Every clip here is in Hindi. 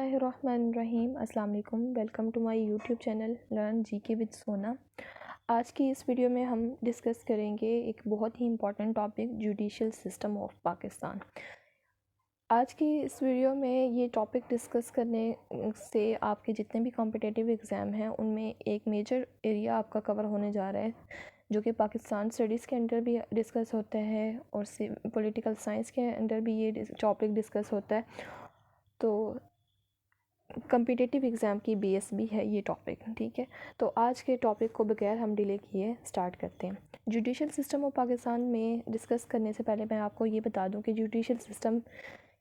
बिस्मिल्लाहिर्रहमानिर्रहीम। अस्सलाम वालेकुम। Welcome to my YouTube channel learn GK with Sona. आज की इस वीडियो में हम डिस्कस करेंगे एक बहुत ही important topic, judicial system of Pakistan. आज की इस वीडियो में ये टॉपिक डिस्कस करने से आपके जितने भी कॉम्पिटिटिव एग्ज़ाम हैं उनमें एक मेजर एरिया आपका कवर होने जा रहा है, जो कि पाकिस्तान स्टडीज़ के अंदर भी डिस्कस होता है और पॉलिटिकल साइंस के अंदर भी ये टॉपिक डिस्कस होता है। तो कम्पिटिटिव एग्ज़ाम की बेस भी है ये टॉपिक, ठीक है। तो आज के टॉपिक को बगैर हम डिले किए स्टार्ट करते हैं। जुडिशल सिस्टम ऑफ पाकिस्तान में डिस्कस करने से पहले मैं आपको ये बता दूं कि जुडिशल सिस्टम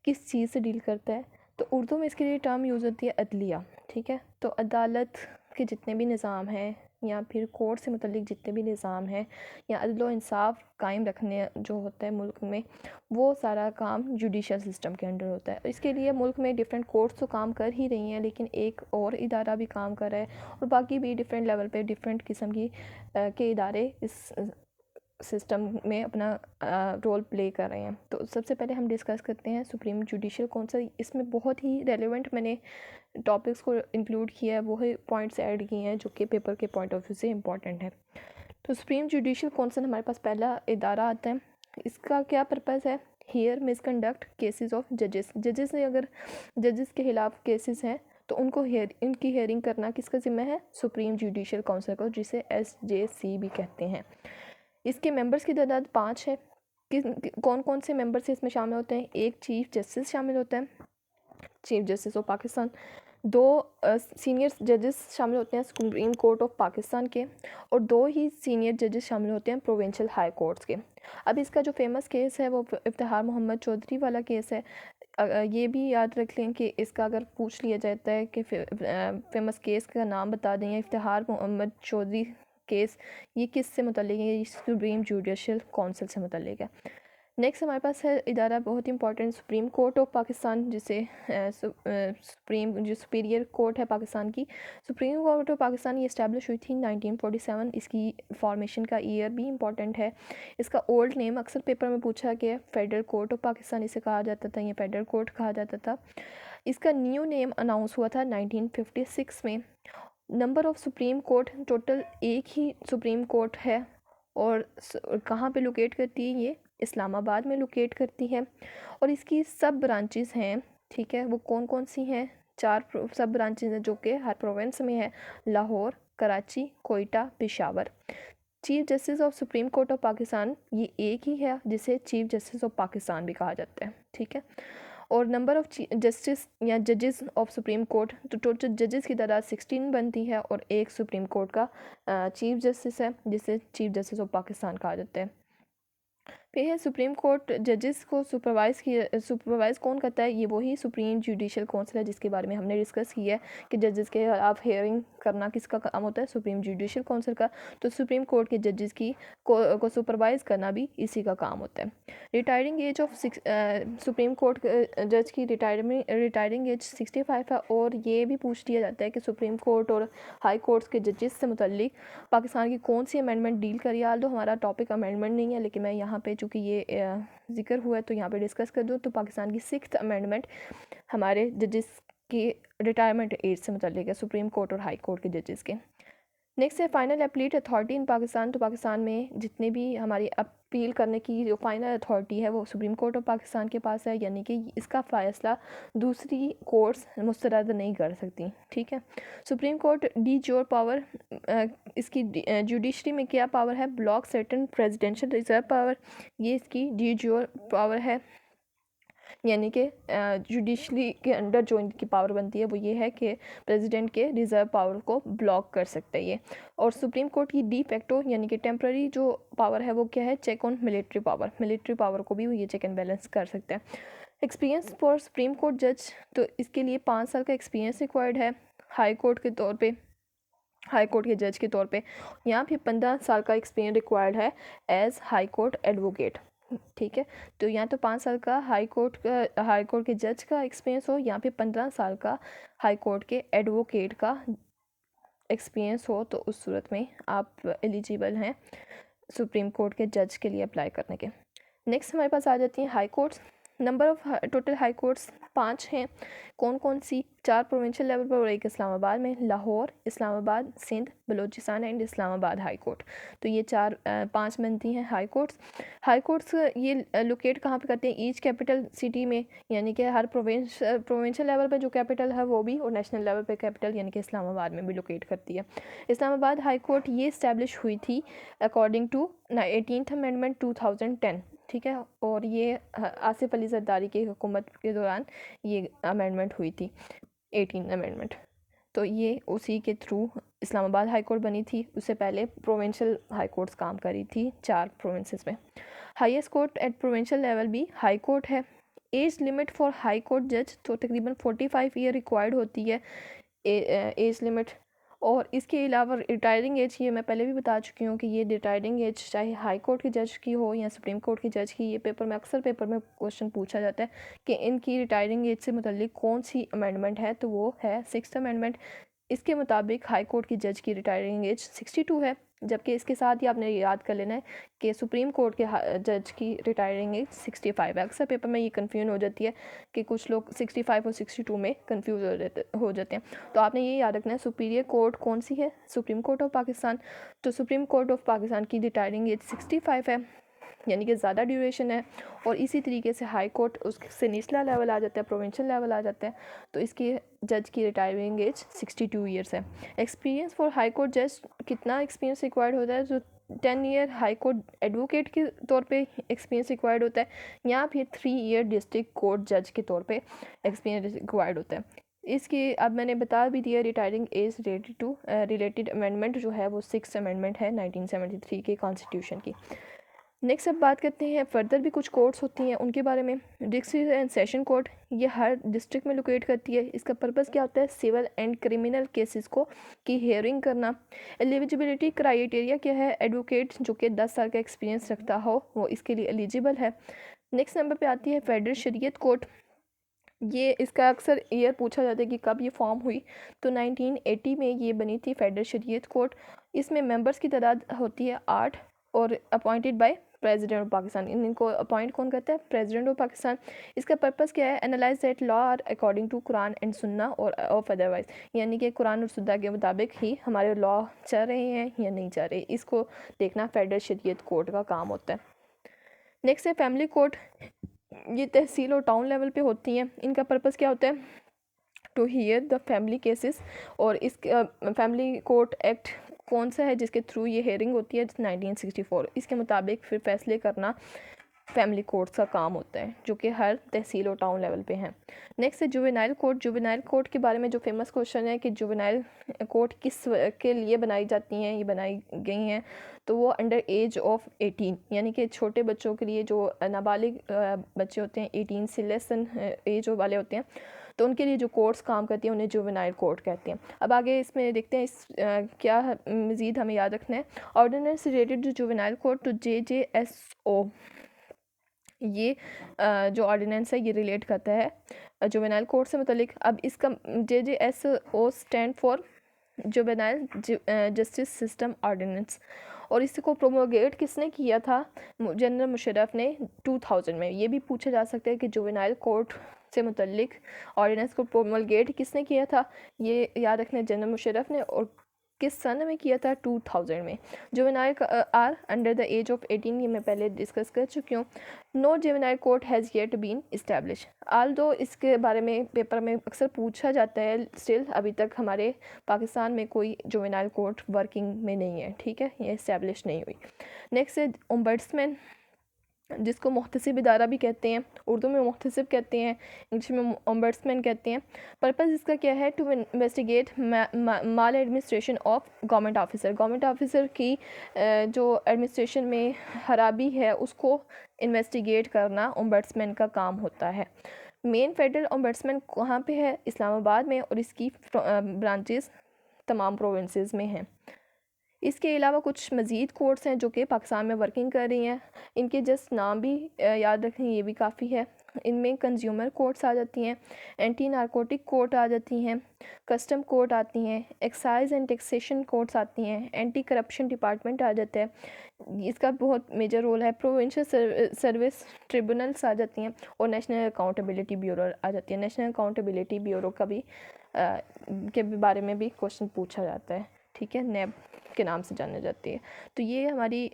किस चीज़ से डील करता है। तो उर्दू में इसके लिए टर्म यूज़ होती है अदलिया, ठीक है। तो अदालत के जितने भी निज़ाम हैं या फिर कोर्ट से मुतल्लिक जितने भी निज़ाम हैं या अदल व इंसाफ कायम रखने जो होता है मुल्क में, वो सारा काम जुडिशल सिस्टम के अंडर होता है। इसके लिए मुल्क में डिफरेंट कोर्ट्स तो काम कर ही रही हैं, लेकिन एक और इदारा भी काम कर रहा है और बाकी भी डिफरेंट लेवल पे डिफरेंट किस्म की के इदारे इस सिस्टम में अपना रोल प्ले कर रहे हैं। तो सबसे पहले हम डिस्कस करते हैं सुप्रीम जुडिशल काउंसिल। इसमें बहुत ही रेलेवेंट मैंने टॉपिक्स को इंक्लूड किया है, वो ही पॉइंट्स ऐड किए हैं जो कि पेपर के पॉइंट ऑफ व्यू से इम्पॉर्टेंट है। तो सुप्रीम जुडिशल काउंसिल हमारे पास पहला इदारा आता है। इसका क्या पर्पज़ है? हियर मिसकंडक्ट केसेस ऑफ जजेस। जजेस ने अगर जजेस के खिलाफ केसेस हैं तो उनको इनकी हियरिंग करना किसका ज़िम्मा है? सुप्रीम जुडिशल काउंसिल को, जिसे SJC भी कहते हैं। इसके मेंबर्स की तादाद 5 है। कौन कौन से मेंबर्स इसमें शामिल होते हैं? एक चीफ जस्टिस शामिल होता है, chief justice of Pakistan. 2 senior जजेस शामिल होते हैं सुप्रीम कोर्ट ऑफ पाकिस्तान के, और 2 ही सीनियर जजेस शामिल होते हैं प्रोविंशियल हाई कोर्ट्स के। अब इसका जो फेमस केस है वो इफ्तिखार मोहम्मद चौधरी वाला केस है। ये भी याद रख लें कि इसका अगर पूछ लिया जाता है कि फेमस केस का नाम बता दें, इफ्तिखार मोहम्मद चौधरी केस, ये किस से मुतल्लिक है? ये सुप्रीम जुडिशल काउंसिल से मुतल्लिक है। नेक्स्ट हमारे पास है इदारा बहुत important, supreme court of Pakistan, जिसे सुप्रीम जो सुपीरियर कोर्ट है पाकिस्तान की। सुप्रीम कोर्ट ऑफ पाकिस्तान ये इस्टेब्लिश हुई थी 1947। इसकी फॉर्मेशन का ईयर भी इंपॉर्टेंट है। इसका ओल्ड नेम अक्सर पेपर में पूछा गया, फेडरल कोर्ट ऑफ पाकिस्तान इसे कहा जाता था, या फेडरल कोर्ट कहा जाता था। इसका न्यू नेम अनाउंस हुआ था 1956 में। Number of supreme court, total एक ही सुप्रीम कोर्ट है। और कहाँ पे लोकेट करती है? ये इस्लामाबाद में लोकेट करती है। और इसकी सब ब्रांचेस हैं, ठीक है। वो कौन कौन सी हैं? 4 सब ब्रांचेस हैं जो कि हर प्रोविंस में है: Lahore, Karachi, Quetta, Peshawar. Chief justice of supreme court of Pakistan ये एक ही है, जिसे चीफ जस्टिस ऑफ पाकिस्तान भी कहा जाता है, ठीक है। और नंबर ऑफ जस्टिस या जजेस ऑफ सुप्रीम कोर्ट, तो टोटल जजेस की तादाद 16 बनती है, और एक सुप्रीम कोर्ट का चीफ जस्टिस है, जिसे चीफ जस्टिस ऑफ पाकिस्तान कहा जाता है। फिर है सुप्रीम कोर्ट जजेस को सुपरवाइज़ कौन करता है? ये वही सुप्रीम जुडिशल काउंसिल है जिसके बारे में हमने डिस्कस किया है कि जजेस के खिलाफ हियरिंग करना किसका काम होता है? सुप्रीम जुडिशल काउंसिल का। तो सुप्रीम कोर्ट के जजेस की को सुपरवाइज़ करना भी इसी का काम होता है। Retiring age of supreme court जज की रिटायरिंग एज 65 है। और ये भी पूछ लिया जाता है कि सुप्रीम कोर्ट और हाई कोर्ट्स के जजेस से मुतल्लिक पाकिस्तान की कौन सी अमेंडमेंट डील करी। हाल तो हमारा टॉपिक अमेंडमेंट नहीं है, लेकिन मैं यहाँ पे चूँकि ये जिक्र हुआ है तो यहाँ पे डिस्कस कर दूँ। तो पाकिस्तान की 6th अमेंडमेंट हमारे जजेस की रिटायरमेंट एज से मुतल्लिक है, सुप्रीम कोर्ट और हाई कोर्ट के जजेस के। नेक्स्ट है final appellate authority in Pakistan. तो पाकिस्तान में जितने भी हमारी अपील करने की जो फाइनल अथॉरिटी है वो सुप्रीम कोर्ट ऑफ पाकिस्तान के पास है, यानी कि इसका फ़ैसला दूसरी कोर्ट्स मुस्तरद नहीं कर सकती, ठीक है। सुप्रीम कोर्ट डी जोर पावर, इसकी जुडिशरी में क्या पावर है? Block certain presidential reserve power, ये इसकी डी जोर पावर है। यानी कि जुडिशरी के अंडर जो इनकी पावर बनती है वो ये है कि प्रेसिडेंट के रिज़र्व पावर को ब्लॉक कर सकता है ये। और सुप्रीम कोर्ट की डी फैक्टो यानी कि टेम्पररी जो पावर है वो क्या है? Check on military power. Military power को भी ये चेक एंड बैलेंस कर सकता है। एक्सपीरियंस फॉर सुप्रीम कोर्ट जज, तो इसके लिए 5 साल का एक्सपीरियंस रिक्वायर्ड है। हाई कोर्ट के तौर पर, हाई कोर्ट के जज के तौर पे यहाँ पे 15 साल का एक्सपीरियंस रिक्वायर्ड है एज हाई कोर्ट एडवोकेट, ठीक है। तो यहाँ तो 5 साल का हाई कोर्ट के जज का एक्सपीरियंस हो, यहाँ पे 15 साल का हाई कोर्ट के एडवोकेट का एक्सपीरियंस हो, तो उस सूरत में आप एलिजिबल हैं सुप्रीम कोर्ट के जज के लिए अप्लाई करने के। नेक्स्ट हमारे पास आ जाती हैं high courts. Number of total high courts 5 हैं। कौन कौन सी? 4 प्रोविंशियल लेवल पर और एक इस्लामाबाद में, Lahore, Islamabad, Sindh, Balochistan and Islamabad high court. तो ये 5 बनती हैं हाई कोर्ट्स। हाई कोर्ट्स ये लोकेट कहाँ पे करते हैं? ईच कैपिटल सिटी में, यानी कि हर प्रोविंशियल लेवल पे जो कैपिटल है वो भी, और नेशनल लेवल पे कैपिटल यानी कि इस्लामाबाद में भी लोकेट करती है। इस्लामाबाद हाई कोर्ट ये इस्टेब्लिश हुई थी अकॉर्डिंग टू 18th अमेंडमेंट 2010, ठीक है। और ये आसिफ अली जरदारी की हुकूमत के दौरान ये अमेंडमेंट हुई थी, 18 अमेंडमेंट। तो ये उसी के थ्रू इस्लामाबाद हाई कोर्ट बनी थी। उससे पहले प्रोविंशियल हाई कोर्ट्स काम करी थी 4 प्रोविंसेस में। Highest court at provincial level भी हाई कोर्ट है। Age limit for high court जज तो तकरीबन 45 ईयर रिक्वायर्ड होती है एज लिमिट। और इसके अलावा रिटायरिंग एज, ये मैं पहले भी बता चुकी हूँ कि ये रिटायरिंग एज चाहे हाई कोर्ट के जज की हो या सुप्रीम कोर्ट के जज की, ये अक्सर पेपर में क्वेश्चन पूछा जाता है कि इनकी रिटायरिंग एज से मुतल्लिक कौन सी अमेंडमेंट है, तो वो है 6th अमेंडमेंट। इसके मुताबिक हाई कोर्ट की जज की रिटायरिंग एज 62 है, जबकि इसके साथ ही आपने याद कर लेना है कि सुप्रीम कोर्ट के जज की रिटायरिंग एज 65 है। अक्सर पेपर में ये कन्फ्यूजन हो जाती है कि कुछ लोग 65 और 62 में कन्फ्यूज हो जाते हैं। तो आपने ये याद रखना है सुपीरियर कोर्ट कौन सी है? Supreme court of Pakistan. तो सुप्रीम कोर्ट ऑफ पाकिस्तान की रिटायरिंग एज 65 है, यानी कि ज़्यादा ड्यूरेशन है। और इसी तरीके से हाई कोर्ट उससे निचला लेवल आ जाता है, प्रोविंशियल लेवल आ जाता है, तो इसकी जज की रिटायरिंग एज 62 ईयर्स है। एक्सपीरियंस फॉर हाई कोर्ट जज, कितना एक्सपीरियंस रिक्वायर्ड होता है? जो 10 ईयर हाई कोर्ट एडवोकेट के तौर पे एक्सपीरियंस रिक्वायर्ड होता है, या फिर 3 ईयर डिस्ट्रिक्ट कोर्ट जज के तौर पे एक्सपीरियंस रिक्वायर्ड होता है। इसकी अब मैंने बता भी दिया रिटायरिंग एज रिलेटेड अमेंडमेंट जो है वो 6th अमेंडमेंट है 1973 के कॉन्स्टिट्यूशन की। नेक्स्ट अब बात करते हैं फर्दर भी कुछ कोर्ट्स होती हैं उनके बारे में। डिस्ट्रिक्ट एंड सेशन कोर्ट ये हर डिस्ट्रिक्ट में लोकेट करती है। इसका पर्पस क्या होता है? सिविल एंड क्रिमिनल केसेस को की हियरिंग करना। एलिजिबिलिटी क्राइटेरिया क्या है? एडवोकेट जो कि 10 साल का एक्सपीरियंस रखता हो वो इसके लिए एलिजिबल है। नेक्स्ट नंबर पे आती है फेडरल शरीयत कोर्ट। ये इसका अक्सर ईयर पूछा जाता है कि कब ये फॉर्म हुई, तो 1980 में ये बनी थी फेडरल शरीयत कोर्ट। इसमें मेंबर्स की तादाद होती है 8 और appointed by president of Pakistan. इनको अपॉइंट कौन करता है? President of Pakistan. इसका पर्पस क्या है? Analyze that law are according to Quran and Sunnah और ऑफ अदरवाइज, यानी कि कुरान और सुन्ना के मुताबिक ही हमारे लॉ चल रहे हैं या नहीं चल रहे, इसको देखना फेडरल शरीयत कोर्ट का काम होता है। नेक्स्ट है फैमिली कोर्ट। ये तहसील और टाउन लेवल पे होती हैं। इनका पर्पस क्या होता है? To hear the family cases. और इस फैमिली कोर्ट एक्ट कौन सा है जिसके थ्रू ये हेयरिंग होती है? 1964। इसके मुताबिक फिर फैसले करना फैमिली कोर्ट्स का काम होता है, जो कि हर तहसील और टाउन लेवल पे हैं। नेक्स्ट है जुवेनाइल कोर्ट। जुवेनाइल कोर्ट के बारे में जो फेमस क्वेश्चन है कि जुवेनाइल कोर्ट किस के लिए बनाई जाती हैं, ये बनाई गई हैं, तो वो अंडर एज ऑफ 18, यानी कि छोटे बच्चों के लिए, जो नाबालिग बच्चे होते हैं 18 से लेस देन एज वाले होते हैं, तो उनके लिए जो कोर्ट्स काम करती हैं उन्हें जुवेनाइल कोर्ट कहते हैं। अब आगे इसमें देखते हैं क्या मज़ीद हमें याद रखना है। Ordinance related to juvenile court to JJSO, ये जो ऑर्डिनेंस है ये रिलेट करता है जुवेनाइल कोर्ट से मुतलिक। अब इसका JJSO stand for juvenile justice system ordinance. और इसको प्रोमोगेट किसने किया था? जनरल मुशर्रफ ने 2000 में। ये भी पूछा जा सकता है कि जुवेनाइल कोर्ट से मुतलिक ऑर्डिनेंस को प्रोमोगेट किसने किया था? ये याद रखना, जनरल मुशर्रफ ने। और किस सन में किया था? 2000 में। Juvenile are under the age of 18, ये मैं पहले डिस्कस कर चुकी हूँ। No juvenile court has yet been establish. Although इसके बारे में पेपर में अक्सर पूछा जाता है, स्टिल अभी तक हमारे पाकिस्तान में कोई जुवेनाइल कोर्ट वर्किंग में नहीं है, ठीक है, ये इस्टेब्लिश नहीं हुई। नेक्स्ट है ओम्बड्समैन, जिसको मुख्तसिब इदारा भी कहते हैं, उर्दू में मुख्तसिब कहते हैं, इंग्लिश में ओम्बड्समैन कहते हैं। पर्पस इसका क्या है? To investigate maladministration of government officer. Government officer की जो एडमिनिस्ट्रेशन में खराबी है उसको इन्वेस्टिगेट करना ओम्बड्समैन का काम होता है। मेन फेडरल ओम्बड्समैन कहाँ पे है? इस्लामाबाद में, और इसकी ब्रांचेस तमाम प्रोविंसेस में हैं। इसके अलावा कुछ मज़ीद कोर्ट्स हैं जो कि पाकिस्तान में वर्किंग कर रही हैं, इनके जस्ट नाम भी याद रखें, ये भी काफ़ी है। इनमें कंज्यूमर कोर्ट्स आ जाती हैं, एंटी नारकोटिक कोर्ट आ जाती हैं, कस्टम कोर्ट आती हैं, एक्साइज एंड टैक्सेशन कोर्ट्स आती हैं, एंटी करप्शन डिपार्टमेंट आ जाता है, इसका बहुत मेजर रोल है, प्रोविंशियल सर्विस ट्रिब्यूनल्स आ जाती हैं, और नेशनल अकाउंटेबिलिटी ब्यूरो आ जाती है। नेशनल अकाउंटेबिलिटी ब्यूरो का भी के बारे में भी क्वेश्चन पूछा जाता है, ठीक है, नैब के नाम से जानी जाती है। तो ये हमारी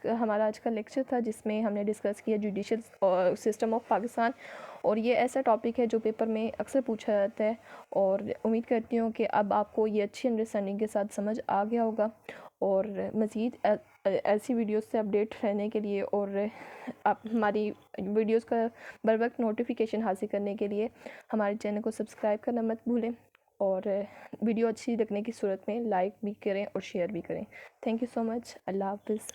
हमारा आज का लेक्चर था, जिसमें हमने डिस्कस किया जुडिशल सिस्टम ऑफ पाकिस्तान, और ये ऐसा टॉपिक है जो पेपर में अक्सर पूछा जाता है, और उम्मीद करती हूँ कि अब आपको ये अच्छी अंडरस्टैंडिंग के साथ समझ आ गया होगा। और मज़ीद ऐसी वीडियोस से अपडेट रहने के लिए और आप हमारी वीडियोस का बर वक्त नोटिफिकेशन हासिल करने के लिए हमारे चैनल को सब्सक्राइब करना मत भूलें, और वीडियो अच्छी लगने की सूरत में लाइक भी करें और शेयर भी करें। Thank you so much. अल्लाह हाफ़िज़।